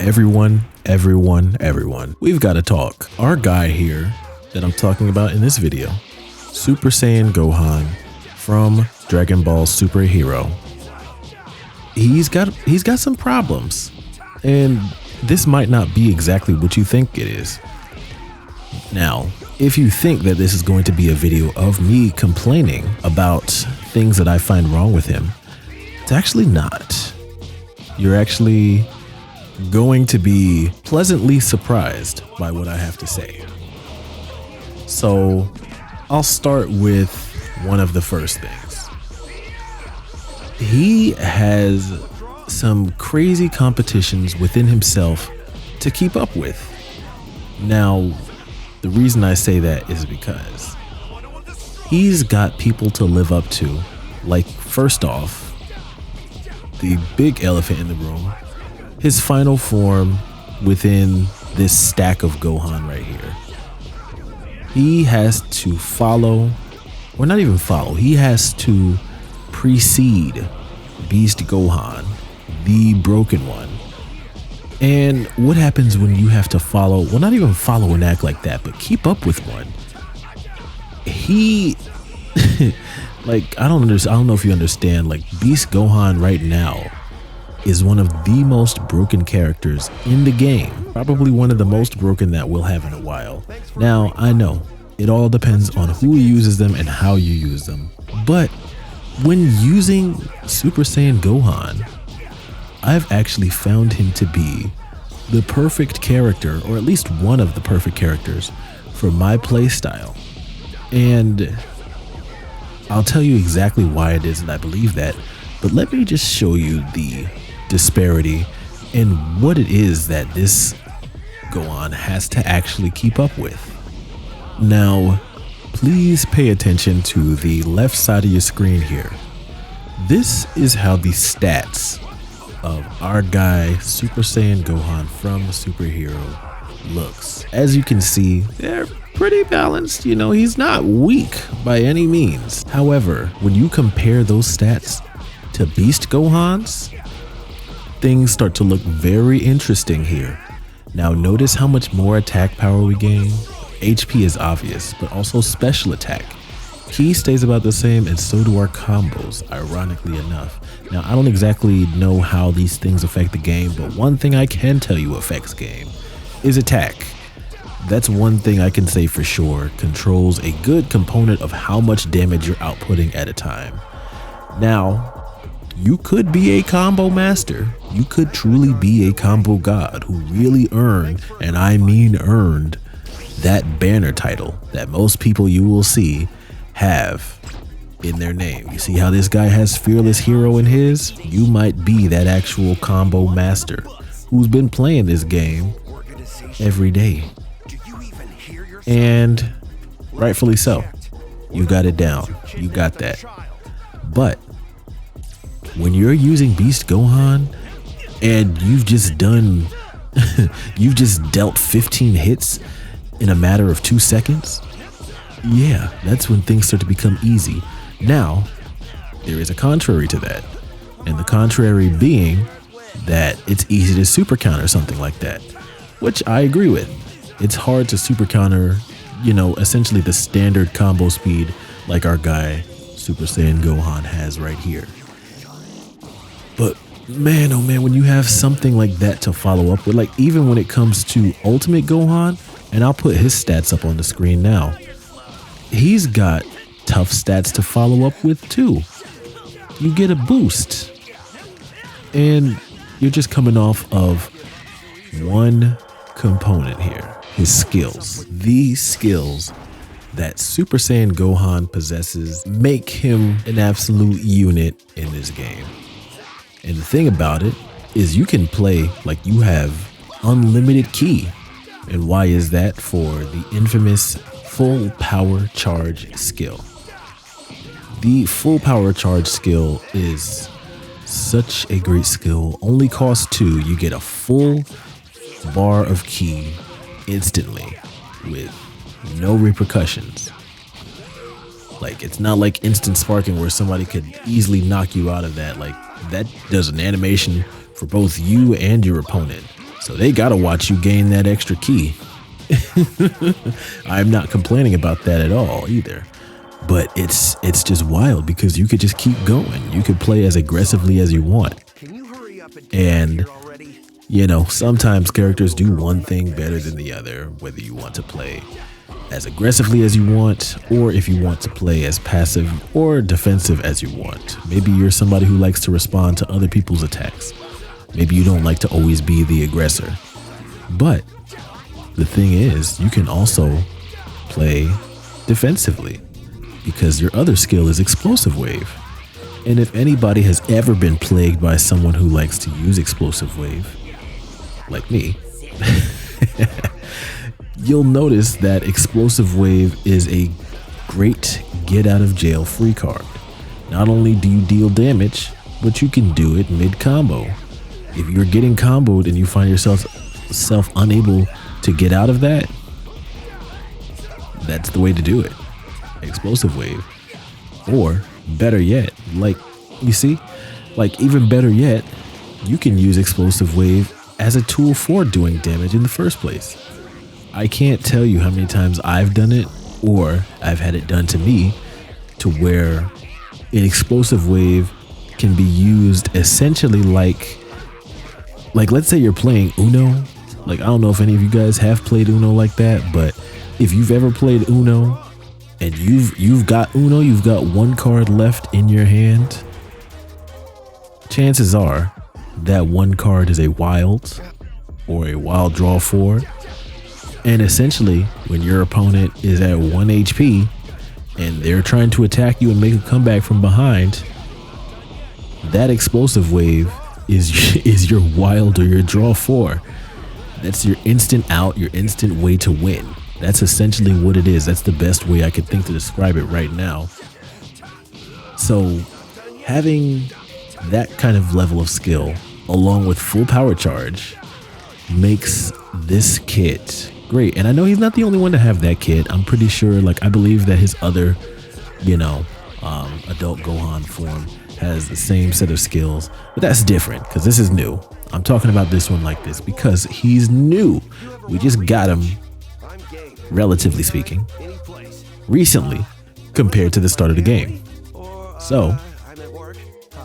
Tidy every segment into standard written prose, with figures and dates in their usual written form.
Everyone, we've got to talk. Our guy here that I'm talking about in this video, Super Saiyan Gohan from Dragon Ball Super Hero. He's got some problems, and this might not be exactly what you think it is. Now, if you think that this is going to be a video of me complaining about things that I find wrong with him, it's actually not. You're actually going to be pleasantly surprised by what I have to say. So I'll start with one of the first things. He has some crazy competitions within himself to keep up with. Now, the reason I say that is because he's got people to live up to. Like, first off, the big elephant in the room, his final form within this stack of Gohan right here. He has to follow, or not even follow, he has to precede Beast Gohan, the broken one. And what happens when you have to follow, well, not even follow and act like that, but keep up with one? He, like, I don't know if you understand, like, Beast Gohan right now is one of the most broken characters in the game. Probably one of the most broken that we'll have in a while. Now, I know it all depends on who uses them and how you use them. But when using Super Saiyan Gohan, I've actually found him to be the perfect character, or at least one of the perfect characters for my playstyle. And I'll tell you exactly why it is that I believe that, but let me just show you the disparity in what it is that this Gohan has to actually keep up with. Now, please pay attention to the left side of your screen here. This is how the stats of our guy Super Saiyan Gohan from Super Hero looks. As you can see, they're pretty balanced. You know, he's not weak by any means. However, when you compare those stats to Beast Gohan's, things start to look very interesting here. Now notice how much more attack power we gain. HP is obvious, but also special attack. Ki stays about the same, and so do our combos, ironically enough. Now, I don't exactly know how these things affect the game, but one thing I can tell you affects game is attack. That's one thing I can say for sure controls a good component of how much damage you're outputting at a time. Now, you could be a combo master. You could truly be a combo god who really earned, and I mean earned, that banner title that most people you will see have in their name. You see how this guy has Fearless Hero in his? You might be that actual combo master who's been playing this game every day. And rightfully so. You got it down. You got that. But when you're using Beast Gohan and you've just done you've just dealt 15 hits in a matter of 2 seconds, yeah, that's when things start to become easy. Now, there is a contrary to that, and the contrary being that it's easy to super counter something like that, which I agree with. It's hard to super counter, you know, essentially the standard combo speed like our guy Super Saiyan Gohan has right here. But man, oh man, when you have something like that to follow up with, like even when it comes to Ultimate Gohan, and I'll put his stats up on the screen now, he's got tough stats to follow up with too. You get a boost, and you're just coming off of one component here, his skills. These skills that Super Saiyan Gohan possesses make him an absolute unit in this game. And the thing about it is you can play like you have unlimited ki. And why is that? For the infamous full power charge skill. The full power charge skill is such a great skill. Only costs 2. You get a full bar of ki instantly with no repercussions. Like, it's not like instant sparking where somebody could easily knock you out of that. Like, that does an animation for both you and your opponent. So they gotta watch you gain that extra ki. I'm not complaining about that at all either. But it's just wild because you could just keep going. You could play as aggressively as you want. And you know, sometimes characters do one thing better than the other, whether you want to play as aggressively as you want, or if you want to play as passive or defensive as you want. Maybe you're somebody who likes to respond to other people's attacks. Maybe you don't like to always be the aggressor. But the thing is, you can also play defensively because your other skill is Explosive Wave. And if anybody has ever been plagued by someone who likes to use Explosive Wave, like me, you'll notice that Explosive Wave is a great get out of jail free card. Not only do you deal damage, but you can do it mid combo. If you're getting comboed and you find yourself unable to get out of that, that's the way to do it. Explosive Wave. Or better yet, like you see, like even better yet, you can use Explosive Wave as a tool for doing damage in the first place. I can't tell you how many times I've done it, or I've had it done to me, to where an Explosive Wave can be used essentially like let's say you're playing Uno. Like, I don't know if any of you guys have played Uno like that, but if you've ever played Uno and you've got Uno, you've got one card left in your hand, chances are that one card is a wild or a wild draw 4. And essentially, when your opponent is at 1 HP and they're trying to attack you and make a comeback from behind, that Explosive Wave is your wild or your draw 4. That's your instant out, your instant way to win. That's essentially what it is. That's the best way I could think to describe it right now. So having that kind of level of skill along with full power charge makes this kit great. And I know he's not the only one to have that kit. I'm pretty sure, like, I believe that his other, adult Gohan form has the same set of skills, but that's different because this is new. I'm talking about this one like this because he's new. We just got him, relatively speaking, recently compared to the start of the game. So,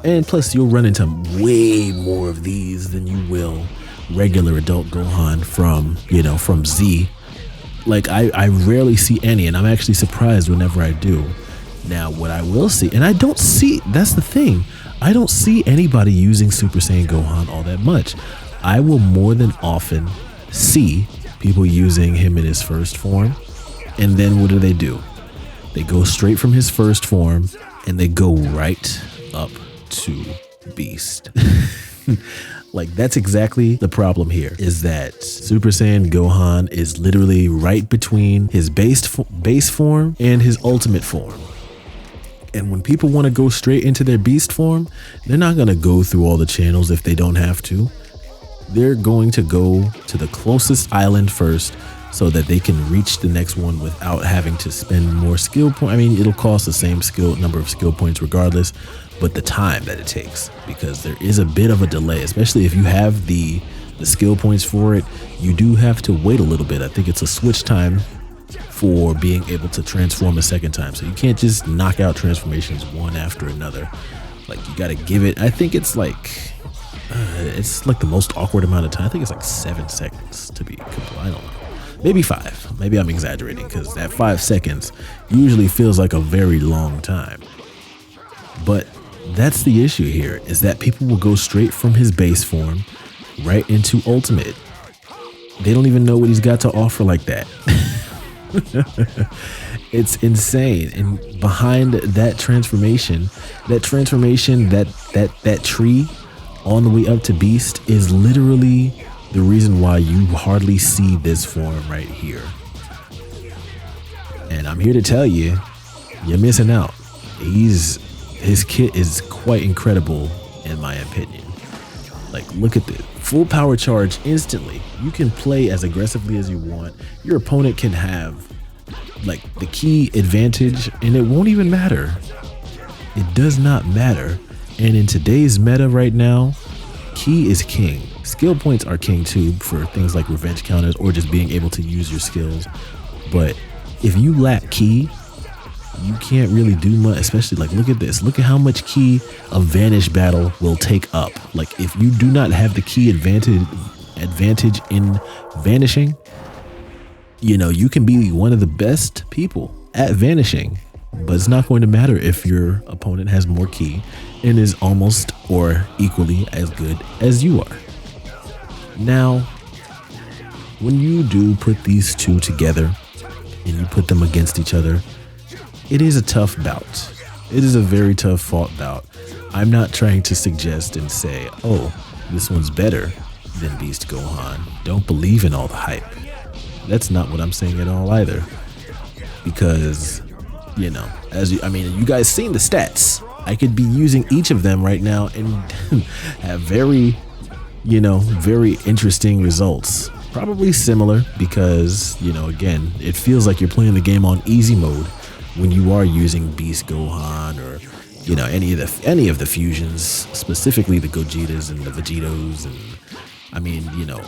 and plus you'll run into way more of these than you will regular adult Gohan from Z. Like, I rarely see any, and I'm actually surprised whenever I do. Now, what I will see, and that's the thing, I don't see anybody using Super Saiyan Gohan all that much. I will more than often see people using him in his first form, and then what do? They go straight from his first form, and they go right up to Beast. Like, that's exactly the problem here, is that Super Saiyan Gohan is literally right between his base form and his ultimate form. And when people want to go straight into their beast form, they're not going to go through all the channels if they don't have to. They're going to go to the closest island first so that they can reach the next one without having to spend more skill points. I mean, it'll cost the same number of skill points regardless, but the time that it takes, because there is a bit of a delay, especially if you have the skill points for it, you do have to wait a little bit. I think it's a switch time for being able to transform a second time. So you can't just knock out transformations one after another. Like, you got to give it, I think it's like the most awkward amount of time. I think it's like 7 seconds to be complete. I don't know. Maybe 5. Maybe I'm exaggerating, because that 5 seconds usually feels like a very long time. But that's the issue here, is that people will go straight from his base form right into ultimate. They don't even know what he's got to offer like that. It's insane. And behind that transformation, that tree on the way up to Beast is literally the reason why you hardly see this form right here. And I'm here to tell you, you're missing out. His kit is quite incredible in my opinion. Like, look at this. Full power charge instantly. You can play as aggressively as you want. Your opponent can have like the key advantage and it won't even matter. It does not matter. And in today's meta right now, Ki is king. Skill points are king too for things like revenge counters or just being able to use your skills. But if you lack ki, you can't really do much, especially like, look at this. Look at how much ki a vanish battle will take up. Like if you do not have the ki advantage in vanishing, you know, you can be one of the best people at vanishing, but it's not going to matter if your opponent has more ki and is almost or equally as good as you are. Now, when you do put these two together and you put them against each other, it is a tough bout. It is a very tough fought bout. I'm not trying to suggest and say, oh, this one's better than Beast Gohan. Don't believe in all the hype. That's not what I'm saying at all either. Because, you know, you guys seen the stats. I could be using each of them right now and have very interesting results. Probably similar because, you know, again, it feels like you're playing the game on easy mode when you are using Beast Gohan or, you know, any of the fusions, specifically the Gogetas and the Vegetos. And I mean, you know,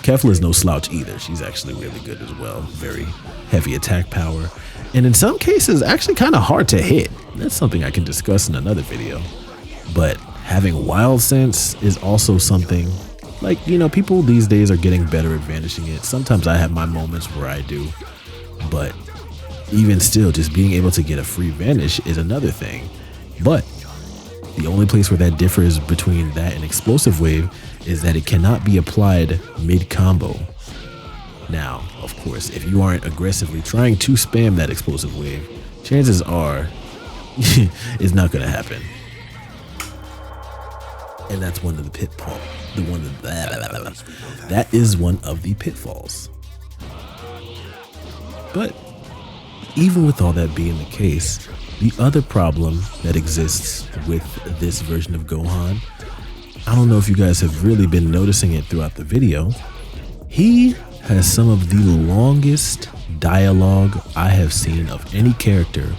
Kefla's no slouch either. She's actually really good as well. Very heavy attack power. And in some cases, actually kind of hard to hit. That's something I can discuss in another video. But having wild sense is also something, like, you know, people these days are getting better at vanishing it. Sometimes I have my moments where I do. But even still, just being able to get a free vanish is another thing. But the only place where that differs between that and explosive wave is that it cannot be applied mid-combo. Now, of course, if you aren't aggressively trying to spam that explosive wave, chances are it's not going to happen. And that's one of the pitfalls. That is one of the pitfalls. But even with all that being the case, the other problem that exists with this version of Gohan, I don't know if you guys have really been noticing it throughout the video, he has some of the longest dialogue I have seen of any character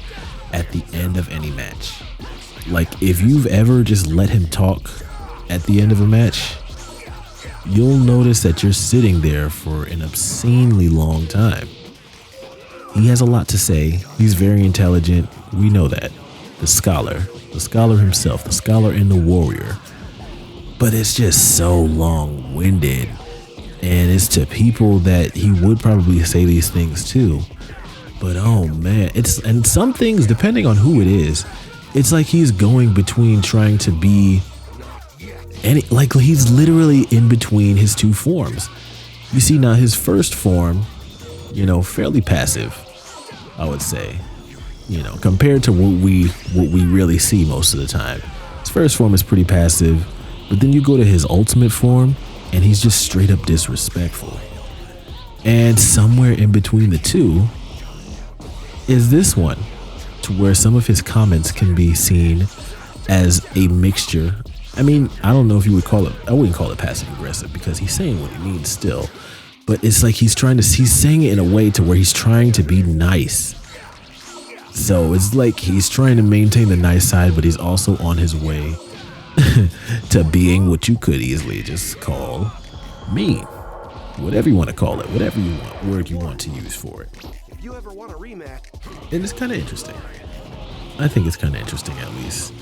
at the end of any match. Like, if you've ever just let him talk at the end of a match, you'll notice that you're sitting there for an obscenely long time. He has a lot to say. He's very intelligent. We know that. The scholar himself, the scholar and the warrior. But it's just so long-winded. And it's to people that he would probably say these things to. But oh man, and some things, depending on who it is, it's like he's going between trying to be like he's literally in between his two forms. You see, now his first form, you know, fairly passive, I would say, you know, compared to what we really see most of the time. His first form is pretty passive, but then you go to his ultimate form and he's just straight up disrespectful. And somewhere in between the two is this one, to where some of his comments can be seen as a mixture. I mean, I don't know if you would call it, I wouldn't call it passive aggressive because he's saying what he means still, but it's like he's saying it in a way to where he's trying to be nice. So it's like he's trying to maintain the nice side, but he's also on his way to being what you could easily just call mean. Whatever you want to call it, whatever you want, word you want to use for it. If you ever want a rematch. And it's kind of interesting. I think it's kind of interesting, at least.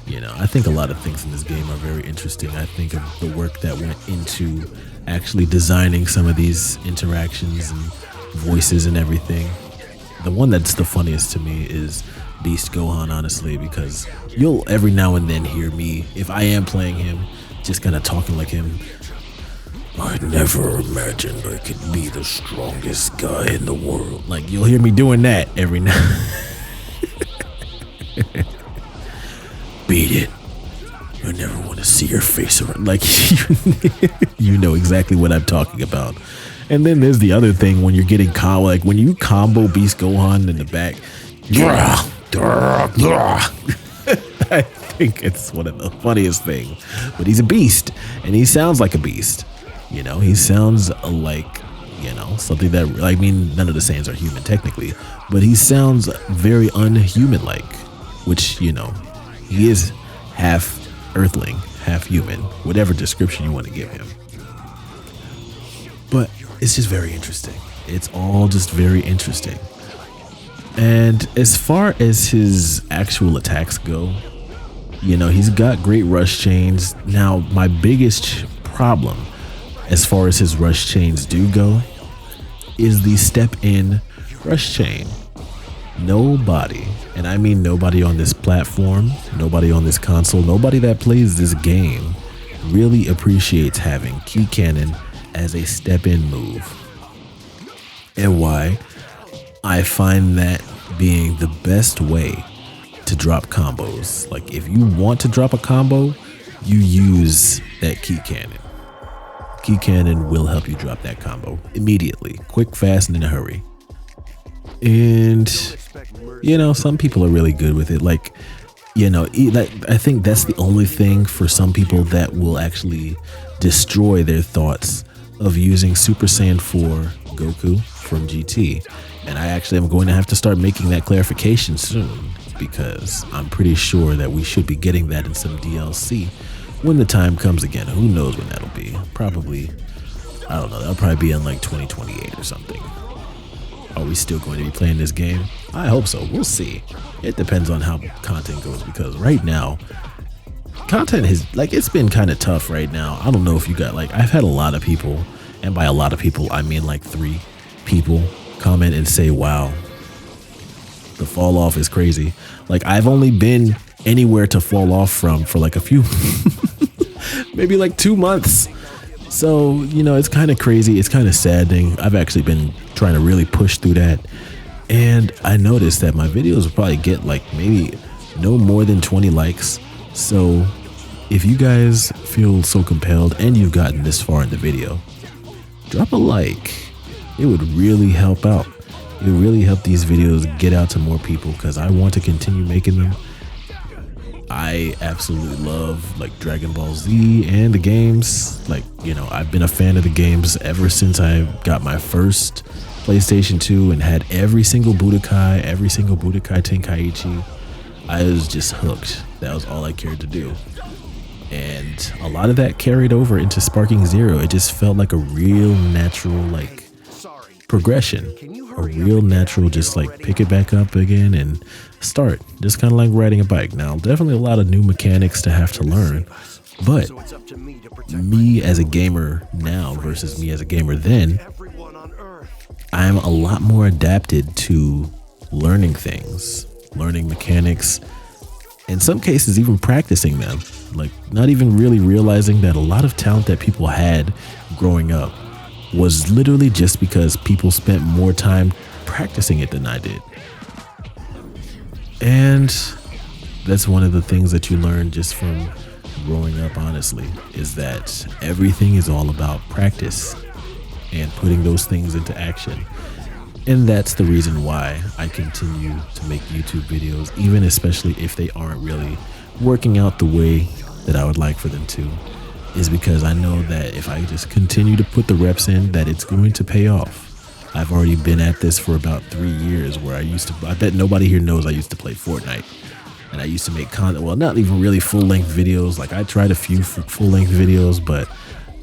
You know, I think a lot of things in this game are very interesting. I think of the work that went into actually designing some of these interactions and voices and everything. The one that's the funniest to me is Beast Gohan, honestly, because you'll every now and then hear me, if I am playing him, just kind of talking like him. I never imagined I could be the strongest guy in the world. Like, you'll hear me doing that every now. Beat it. I never want to see your face around. Like, you know exactly what I'm talking about. And then there's the other thing when you're getting like when you combo Beast Gohan in the back. I think it's one of the funniest things. But he's a beast, and he sounds like a beast. You know, he sounds like, you know, something that, I mean, none of the Saiyans are human technically, but he sounds very unhuman-like, which, you know, he is half Earthling, half human, whatever description you want to give him. But it's just very interesting. It's all just very interesting. And as far as his actual attacks go, you know, he's got great rush chains. Now, my biggest problem as far as his rush chains do go is the step in rush chain. Nobody, and I mean nobody on this platform, nobody on this console, nobody that plays this game really appreciates having key cannon as a step in move. And why? I find that being the best way to drop combos. Like if you want to drop a combo, you use that key cannon. Key cannon will help you drop that combo immediately, quick, fast, and in a hurry. And you know, some people are really good with it. Like, you know, I think that's the only thing for some people that will actually destroy their thoughts of using Super Saiyan 4 Goku from GT. And I actually am going to have to start making that clarification soon, because I'm pretty sure that we should be getting that in some DLC when the time comes again. Who knows when that'll be? Probably, I don't know, that'll probably be in like 2028 or something. Are we still going to be playing this game? I hope so. We'll see. It depends on how content goes, because right now, content is like, it's been kind of tough right now. I don't know if you got, like, I've had a lot of people, and by a lot of people, I mean like 3 people comment and say, wow, the fall off is crazy. Like, I've only been anywhere to fall off from for like a few, maybe like 2 months. So, you know, it's kind of crazy. It's kind of saddening. I've actually been trying to really push through that. And I noticed that my videos will probably get like maybe no more than 20 likes. So if you guys feel so compelled and you've gotten this far in the video, drop a like. It would really help out. It would really help these videos get out to more people, because I want to continue making them. I absolutely love like Dragon Ball Z and the games. Like, you know, I've been a fan of the games ever since I got my first PlayStation 2 and had every single Budokai Tenkaichi. I was just hooked. That was all I cared to do. And a lot of that carried over into Sparking Zero. It just felt like a real natural like progression, a real natural just like pick it back up again and start, just kind of like riding a bike. Now, definitely a lot of new mechanics to have to learn, but me as a gamer now versus me as a gamer then, I'm a lot more adapted to learning things, learning mechanics, in some cases even practicing them, like not even really realizing that a lot of talent that people had growing up was literally just because people spent more time practicing it than I did. And that's one of the things that you learn just from growing up, honestly, is that everything is all about practice and putting those things into action. And that's the reason why I continue to make YouTube videos, even especially if they aren't really working out the way that I would like for them to, is because I know that if I just continue to put the reps in, that it's going to pay off. I've already been at this for about 3 years, where I bet nobody here knows I used to play Fortnite. And I used to make content, well, not even really full-length videos. Like, I tried a few full-length videos, but,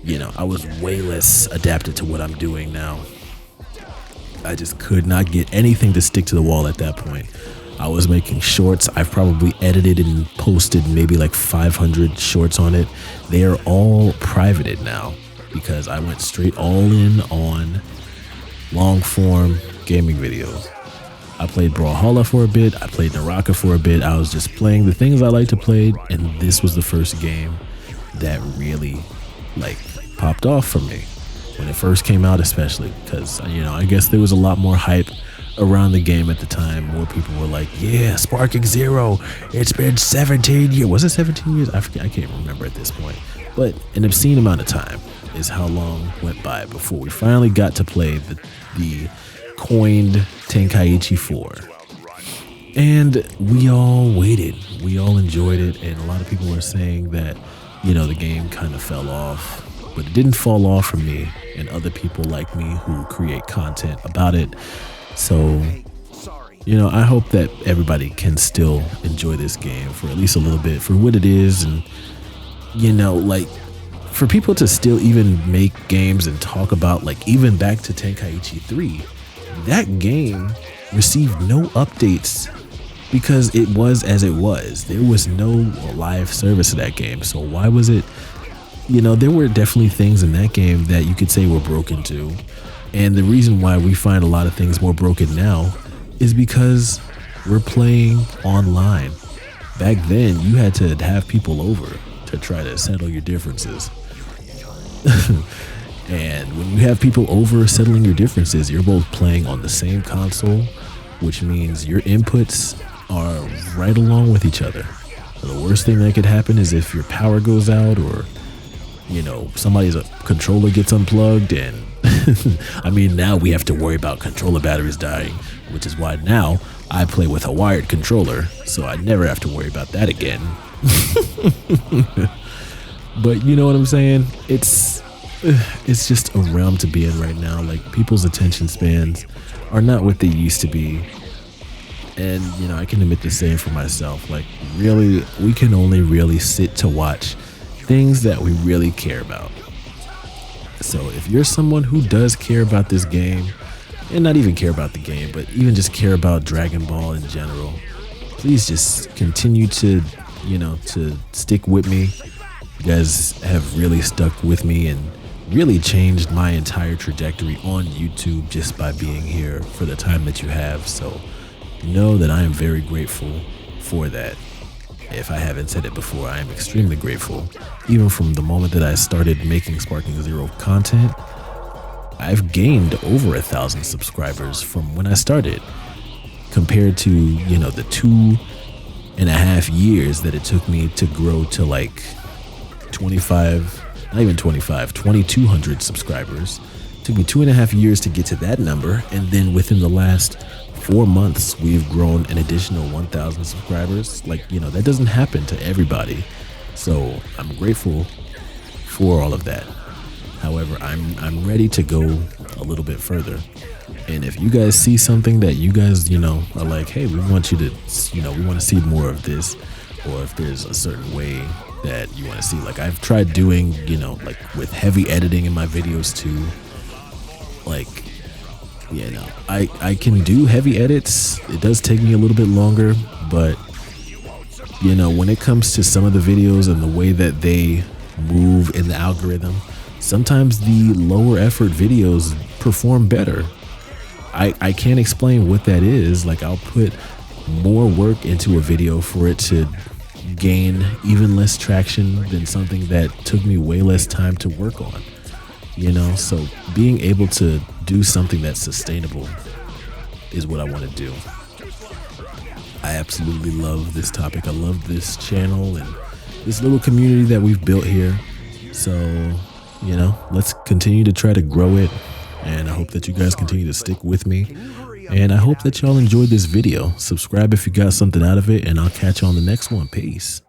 you know, I was way less adapted to what I'm doing now. I just could not get anything to stick to the wall at that point. I was making shorts. I've probably edited and posted maybe like 500 shorts on it. They are all privated now because I went straight all in on long form gaming videos. I played Brawlhalla for a bit. I played Naraka for a bit. I was just playing the things I like to play, and this was the first game that really like popped off for me when it first came out, especially because, you know, I guess there was a lot more hype around the game at the time. More people were like, yeah, Sparking Zero, it's been 17 years. Was it 17 years? I forget, I can't remember at this point. But an obscene amount of time is how long went by before we finally got to play the coined Tenkaichi 4. And we all waited. We all enjoyed it. And a lot of people were saying that, you know, the game kind of fell off. But it didn't fall off for me and other people like me who create content about it. So, you know, I hope that everybody can still enjoy this game for at least a little bit for what it is, and like for people to still even make games and talk about, like, even back to Tenkaichi 3, that game received no updates because it was as it was. There was no live service of that game. So why was it, there were definitely things in that game that you could say were broken too. And the reason why we find a lot of things more broken now is because we're playing online. Back then, you had to have people over to try to settle your differences. And when you have people over settling your differences, you're both playing on the same console, which means your inputs are right along with each other. The worst thing that could happen is if your power goes out, or somebody's controller gets unplugged, and I mean, now we have to worry about controller batteries dying, which is why now I play with a wired controller, so I never have to worry about that again. But you know what I'm saying? It's just a realm to be in right now. Like, people's attention spans are not what they used to be. And, I can admit the same for myself. Like, really, we can only really sit to watch things that we really care about. So if you're someone who does care about this game, and not even care about the game, but even just care about Dragon Ball in general, please just continue to, to stick with me. You guys have really stuck with me and really changed my entire trajectory on YouTube just by being here for the time that you have. So know that I am very grateful for that. If I haven't said it before, I am extremely grateful. Even from the moment that I started making Sparking Zero content, I've gained over 1,000 subscribers from when I started, compared to, the 2.5 years that it took me to grow to like 2,200 subscribers. It took me 2.5 years to get to that number. And then within the last 4 months, we've grown an additional 1,000 subscribers. Like, that doesn't happen to everybody. So I'm grateful for all of that. However, I'm ready to go a little bit further. And if you guys see something that you guys, are like, hey, we want you to, we want to see more of this, or if there's a certain way that you want to see, like I've tried doing, like with heavy editing in my videos too. Like, I can do heavy edits. It does take me a little bit longer, but when it comes to some of the videos and the way that they move in the algorithm, sometimes the lower effort videos perform better. I can't explain what that is. Like, I'll put more work into a video for it to gain even less traction than something that took me way less time to work on. So being able to do something that's sustainable is what I want to do. I absolutely love this topic. I love this channel and this little community that we've built here. So, let's continue to try to grow it. And I hope that you guys continue to stick with me. And I hope that y'all enjoyed this video. Subscribe if you got something out of it, and I'll catch you on the next one. Peace.